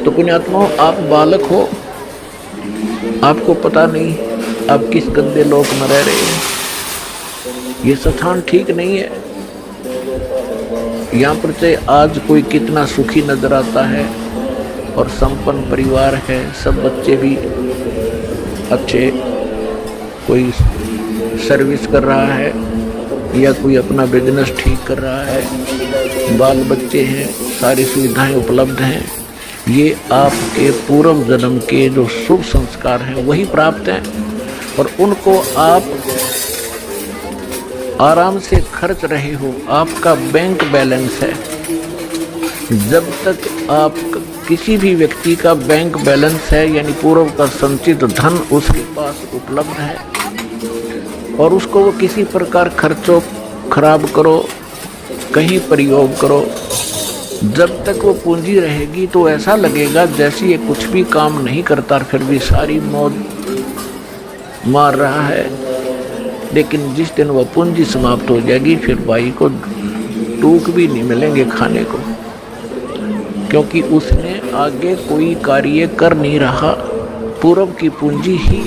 तो पुण्यात्माओं, आप बालक हो, आपको पता नहीं आप किस गंदे लोक में रह रहे हैं। ये स्थान ठीक नहीं है। यहाँ पर से आज कोई कितना सुखी नजर आता है और संपन्न परिवार है, सब बच्चे भी अच्छे, कोई सर्विस कर रहा है या कोई अपना बिजनेस ठीक कर रहा है, बाल बच्चे हैं, सारी सुविधाएं उपलब्ध हैं। ये आपके पूर्व जन्म के जो शुभ संस्कार हैं वही प्राप्त हैं और उनको आप आराम से खर्च रहे हो। आपका बैंक बैलेंस है। जब तक आप किसी भी व्यक्ति का बैंक बैलेंस है यानी पूर्व का संचित धन उसके पास उपलब्ध है और उसको वो किसी प्रकार खर्चो खराब करो, कहीं प्रयोग करो, जब तक वो पूंजी रहेगी तो ऐसा लगेगा जैसे ये कुछ भी काम नहीं करता, फिर भी सारी मौज मार रहा है। लेकिन जिस दिन वह पूंजी समाप्त हो जाएगी फिर भाई को टूक भी नहीं मिलेंगे खाने को, क्योंकि उसने आगे कोई कार्य कर नहीं रहा, पूर्व की पूंजी ही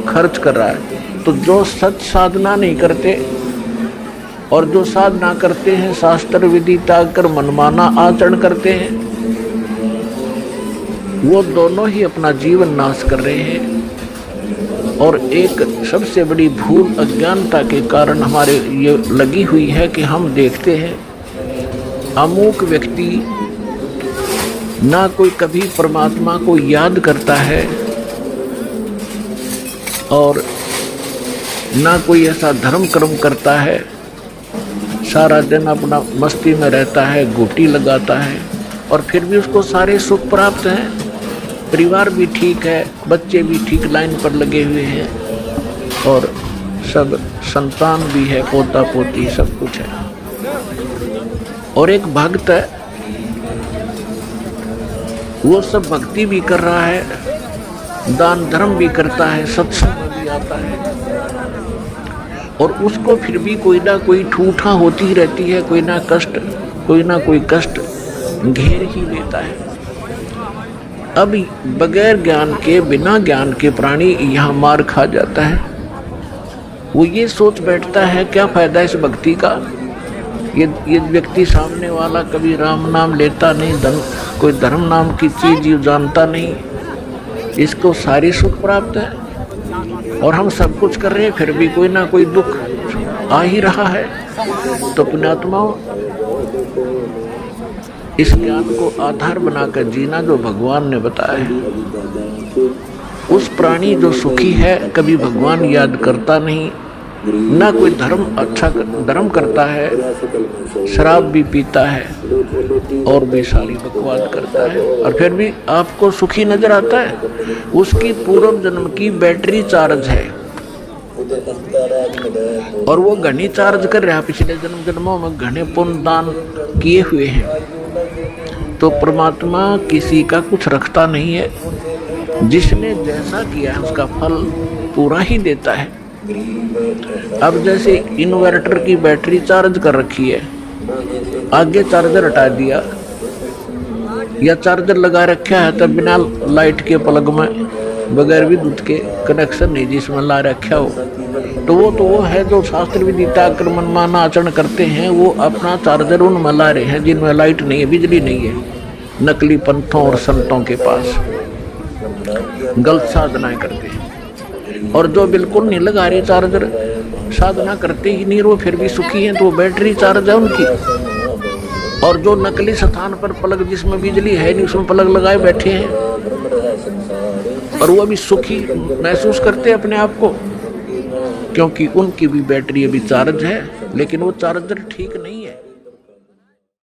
खर्च कर रहा है। तो जो सच साधना नहीं करते और जो साधना करते हैं, शास्त्र विधि त्याग कर मनमाना आचरण करते हैं, वो दोनों ही अपना जीवन नाश कर रहे हैं। और एक सबसे बड़ी भूल अज्ञानता के कारण हमारे ये लगी हुई है कि हम देखते हैं अमुक व्यक्ति ना कोई कभी परमात्मा को याद करता है और ना कोई ऐसा धर्म कर्म करता है, सारा दिन अपना मस्ती में रहता है, गोटी लगाता है और फिर भी उसको सारे सुख प्राप्त हैं, परिवार भी ठीक है, बच्चे भी ठीक लाइन पर लगे हुए हैं और सब संतान भी है, पोता पोती सब कुछ है। और एक भक्त है, वो सब भक्ति भी कर रहा है, दान धर्म भी करता है, सत्संग में भी आता है और उसको फिर भी कोई ना कोई ठूठा होती रहती है, कोई ना कोई कष्ट घेर ही लेता है। अब बगैर ज्ञान के, बिना ज्ञान के प्राणी यहाँ मार खा जाता है। वो ये सोच बैठता है क्या फायदा इस भक्ति का, ये व्यक्ति सामने वाला कभी राम नाम लेता नहीं, कोई धर्म नाम की चीज ये जानता नहीं, इसको सारी सुख प्राप्त है और हम सब कुछ कर रहे हैं फिर भी कोई ना कोई दुख आ ही रहा है। तो पुण्यात्माओं, इस ज्ञान को आधार बनाकर जीना जो भगवान ने बताया है। उस प्राणी जो सुखी है कभी भगवान याद करता नहीं, ना कोई धर्म करता है, शराब भी पीता है और बेसाली बकवास करता है और फिर भी आपको सुखी नजर आता है। उसकी पूर्व जन्म की बैटरी चार्ज है और वो घनी चार्ज कर रहा है, पिछले जन्मों में घने पुण्य दान किए हुए हैं। तो परमात्मा किसी का कुछ रखता नहीं है, जिसने जैसा किया है उसका फल पूरा ही देता है। अब जैसे इन्वर्टर की बैटरी चार्ज कर रखी है, आगे चार्जर हटा दिया या चार्जर लगा रखा है तब बिना लाइट के प्लग में बगैर विद्युत के कनेक्शन नहीं जिसमें ला रखा हो, तो वो है जो शास्त्र विधि त्याग कर मनमाना आचरण करते हैं, वो अपना चार्जर उनमें ला रहे हैं जिनमें लाइट नहीं है, बिजली नहीं है, नकली पंथों और संतों के पास गलत साधनाएं करते हैं। और जो बिल्कुल नहीं लगा रहे चार्जर, साधना करते ही नहीं, वो फिर भी सुखी हैं, तो वो बैटरी चार्ज है उनकी। और जो नकली स्थान पर प्लग जिसमें बिजली है नहीं उसमें प्लग लगाए बैठे हैं और वो भी सुखी महसूस करते हैं अपने आप को, क्योंकि उनकी भी बैटरी अभी चार्ज है लेकिन वो चार्जर ठीक नहीं है।